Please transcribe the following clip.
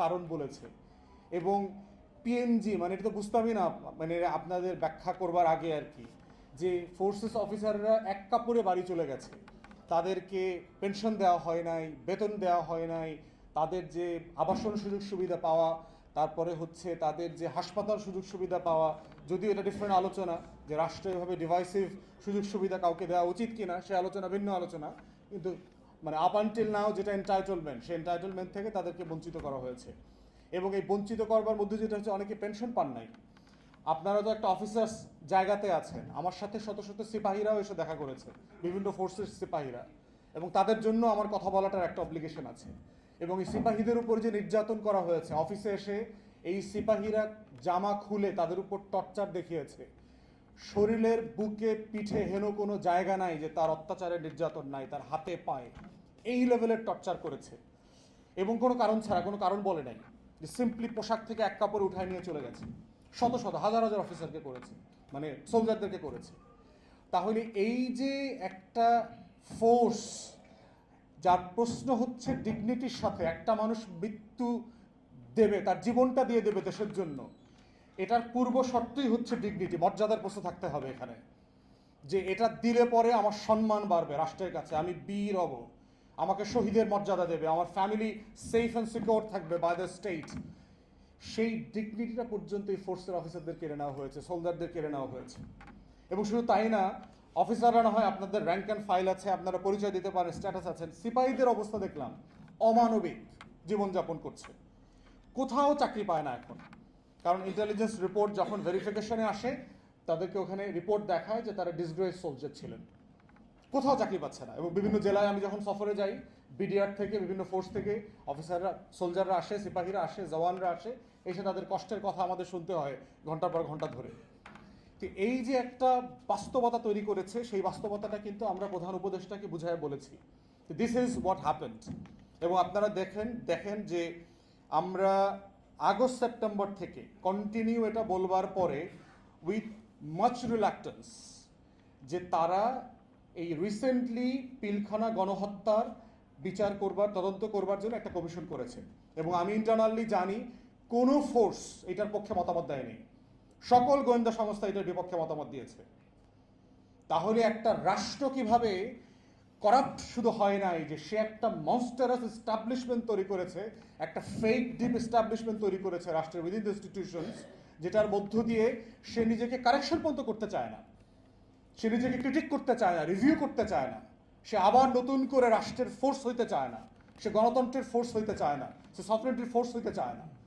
কারণ বলেছে। এবং পিএনজি মানে এটা তো বুঝতামই না, মানে আপনাদের ব্যাখ্যা করবার আগে আর কি, যে ফোর্সেস অফিসাররা এক কাপড়ে বাড়ি চলে গেছে, তাদেরকে পেনশন দেওয়া হয় নাই, বেতন দেওয়া হয় নাই, তাদের যে আবাসন সুযোগ সুবিধা পাওয়া, তারপরে হচ্ছে তাদের যে হাসপাতাল সুযোগ সুবিধা পাওয়া, যদিও এটা ডিফারেন্ট আলোচনা যে রাষ্ট্রীয়ভাবে ডিভাইসিভ সুযোগ সুবিধা কাউকে দেওয়া উচিত কিনা, সে আলোচনা ভিন্ন আলোচনা, কিন্তু মানে আপ আনটিল নাও যেটা এন্টাইটলমেন্ট, সেই এন্টাইটলমেন্ট থেকে তাদেরকে বঞ্চিত করা হয়েছে। এবং এই বঞ্চিত করবার মধ্যে যেটা হচ্ছে অনেকে পেনশন পান নাই। আপনারা তো একটা অফিসার্স জায়গাতে আছেন, আমার সাথে শত শত সিপাহীরাও এসে দেখা করেছে, বিভিন্ন ফোর্সের সিপাহীরা, এবং তাদের জন্য আমার কথা বলাটার একটা অব্লিগেশন আছে। এবং এই সিপাহীদের উপর যে নির্যাতন করা হয়েছে, অফিসে এসে এই সিপাহীরা জামা খুলে তাদের উপর টর্চার দেখিয়েছে, শরীরের বুকে পিঠে হেন কোনো জায়গা নাই যে তার অত্যাচারের নির্যাতন নাই, তার হাতে পায়ে এই লেভেলের টর্চার করেছে। এবং কোনো কারণ ছাড়া, কোনো কারণ বলে নাই, যে সিম্পলি পোশাক থেকে এক কাপড় উঠায় নিয়ে চলে গেছে। শত শত হাজার হাজার অফিসারকে করেছে, মানে সোলজারদেরকে করেছে। তাহলে এই যে একটা ফোর্স, যার প্রশ্ন হচ্ছে ডিগনিটির সাথে একটা মানুষ মৃত্যু দেবে, তার জীবনটা দিয়ে দেবে দেশের জন্য, এটার পূর্ব শর্তই হচ্ছে ডিগনিটি, মর্যাদার প্রশ্ন থাকতে হবে এখানে, যে এটা দিলে পরে আমার সম্মান বাড়বে রাষ্ট্রের কাছে, আমি বীর হব, আমাকে শহীদের মর্যাদা দেবে, আমার ফ্যামিলি সেফ অ্যান্ড সিকিউর থাকবে বাই দ্য স্টেট। সেই ডিগনিটিটা পর্যন্ত এই ফোর্সের অফিসারদের কেড়ে নেওয়া হয়েছে, সোলজারদের কেড়ে নেওয়া হয়েছে। এবং শুধু তাই না, অফিসাররা না হয় আপনাদের র্যাঙ্ক অ্যান্ড ফাইল আছে, আপনারা পরিচয় দিতে পারেন, স্ট্যাটাস আছেন, সিপাহীদের অবস্থা দেখলাম অমানবিক জীবনযাপন করছে, কোথাও চাকরি পায় না এখন। কারণ ইন্টেলিজেন্স রিপোর্ট যখন ভেরিফিকেশনে আসে, তাদেরকে ওখানে রিপোর্ট দেখায় যে তারা ডিসগ্রেস সোলজার ছিলেন, কোথাও চাকরি পাচ্ছে না। এবং বিভিন্ন জেলায় আমি যখন সফরে যাই, বিডিআর থেকে বিভিন্ন ফোর্স থেকে অফিসাররা, সোলজাররা আসে, সিপাহীরা আসে, জওয়ানরা আসে, এসে তাদের কষ্টের কথা আমাদের শুনতে হয় ঘন্টার পর ঘন্টা ধরে। তো এই যে একটা বাস্তবতা তৈরি করেছে, সেই বাস্তবতাটা কিন্তু আমরা প্রধান উপদেষ্টাকে বুঝায় বলেছি, দিস ইজ হোয়াট হ্যাপেন্ড। এবং আপনারা দেখেন যে আমরা আগস্ট সেপ্টেম্বর থেকে কন্টিনিউ এটা বলবার পরে উইথ মাচ রিল্যাক্টেন্স, যে তারা এই রিসেন্টলি পিলখানা গণহত্যার বিচার করবার, তদন্ত করবার জন্য একটা কমিশন করেছে। এবং আমি ইন্টারনালি জানি কোনো ফোর্স এটার পক্ষে মতামত দেয়নি, সকল গোয়েন্দা সংস্থা এটার বিপক্ষে মতামত দিয়েছে। তাহলে একটা রাষ্ট্র কিভাবে করাপ্ট শুধু হয় নাই, যে সে একটা মনস্টারাস এস্টাবলিশমেন্ট তৈরি করেছে, একটা ফেক ডিপ এস্টাবলিশমেন্ট তৈরি করেছে রাষ্ট্রের উইদিন দ্য ইনস্টিটিউশনস, যেটার মধ্য দিয়ে সে নিজেকে কারেকশন পর্যন্ত করতে চায় না, সে নিজেকে ক্রিটিক করতে চায় না, রিভিউ করতে চায় না, সে আবার নতুন করে রাষ্ট্রের ফোর্স হইতে চায় না, সে গণতন্ত্রের ফোর্স হইতে চায় না, সে সফটওয়্যারের ফোর্স হইতে চায় না।